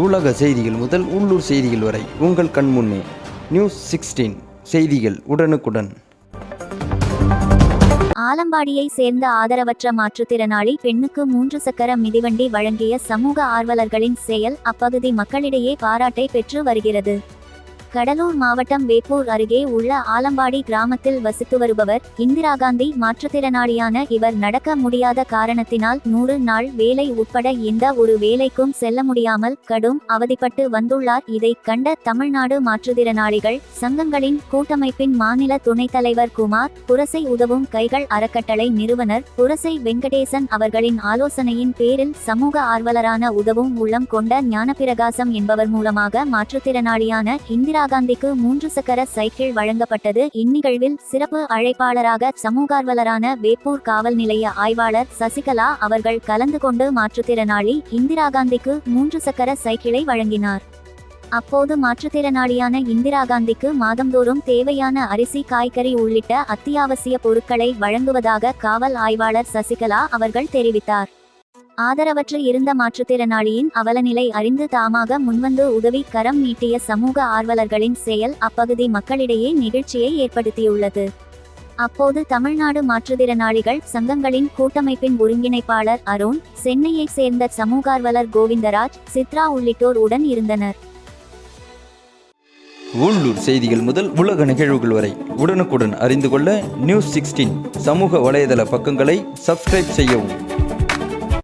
உலக செய்திகள் முதல் உள்ளூர் செய்திகள் வரை உங்கள் கண்முன்னே. நியூஸ் 16 செய்திகள் உடனுக்குடன். ஆலம்பாடியை சேர்ந்த ஆதரவற்ற மாற்றுத்திறனாளி பெண்ணுக்கு 3 சக்கர மிதிவண்டி வழங்கிய சமூக ஆர்வலர்களின் செயல் அப்பகுதி மக்களிடையே பாராட்டை பெற்று வருகிறது. கடலூர் மாவட்டம் வேப்பூர் அருகே உள்ள ஆலம்பாடி கிராமத்தில் வசித்து வருபவர் இந்திரா காந்தி. மாற்றுத்திறனாளியான இவர் நடக்க முடியாத காரணத்தினால் 100 நாள் வேலை உட்பட எந்த ஒரு வேலைக்கும் செல்ல முடியாமல் கடும் அவதிப்பட்டு வந்துள்ளார். இதை கண்ட தமிழ்நாடு மாற்றுத்திறனாளிகள் சங்கங்களின் கூட்டமைப்பின் மாநில துணைத் தலைவர் குமார், புரசை உதவும் கைகள் அறக்கட்டளை நிறுவனர் புரசை வெங்கடேசன் அவர்களின் ஆலோசனையின் பேரில் சமூக ஆர்வலரான உதவும் உள்ளம் கொண்ட ஞானப்பிரகாசம் என்பவர் மூலமாக மாற்றுத்திறனாளியான இந்திரா காந்திக்கு 3 சக்கர சைக்கிள் வழங்கப்பட்டது. இந்நிகழ்வில் சிறப்பு அழைப்பாளராக சமூகார்வலரான வேப்பூர் காவல் நிலைய ஆய்வாளர் சசிகலா அவர்கள் கலந்து கொண்டு மாற்றுத்திறனாளி இந்திரா காந்திக்கு 3 சக்கர சைக்கிளை வழங்கினார். அப்போது மாற்றுத்திறனாளியான இந்திரா காந்திக்கு மாதந்தோறும் தேவையான அரிசி, காய்கறி உள்ளிட்ட அத்தியாவசிய பொருட்களை வழங்குவதாக காவல் ஆய்வாளர் சசிகலா அவர்கள் தெரிவித்தார். ஆதரவற்று இருந்த மாற்றுத்திறனாளியின் அவலநிலை அறிந்து தாமாக முன்வந்து உதவி கரம் நீட்டிய சமூக ஆர்வலர்களின் செயல் அப்பகுதி மக்களிடையே நெகிழ்ச்சியை ஏற்படுத்தியுள்ளது. அப்போது தமிழ்நாடு மாற்றுத்திறனாளிகள் சங்கங்களின் கூட்டமைப்பின் ஒருங்கிணைப்பாளர் அருண், சென்னையைச் சேர்ந்த சமூகார்வலர் கோவிந்தராஜ், சித்ரா உள்ளிட்டோர் உடன் இருந்தனர். உள்ளூர் செய்திகள் முதல் உலக நிகழ்வுகள் வரை உடனுக்குடன் அறிந்து கொள்ள நியூஸ் 16 சமூக வலைதள பக்கங்களை சப்ஸ்கிரைப் செய்யவும்.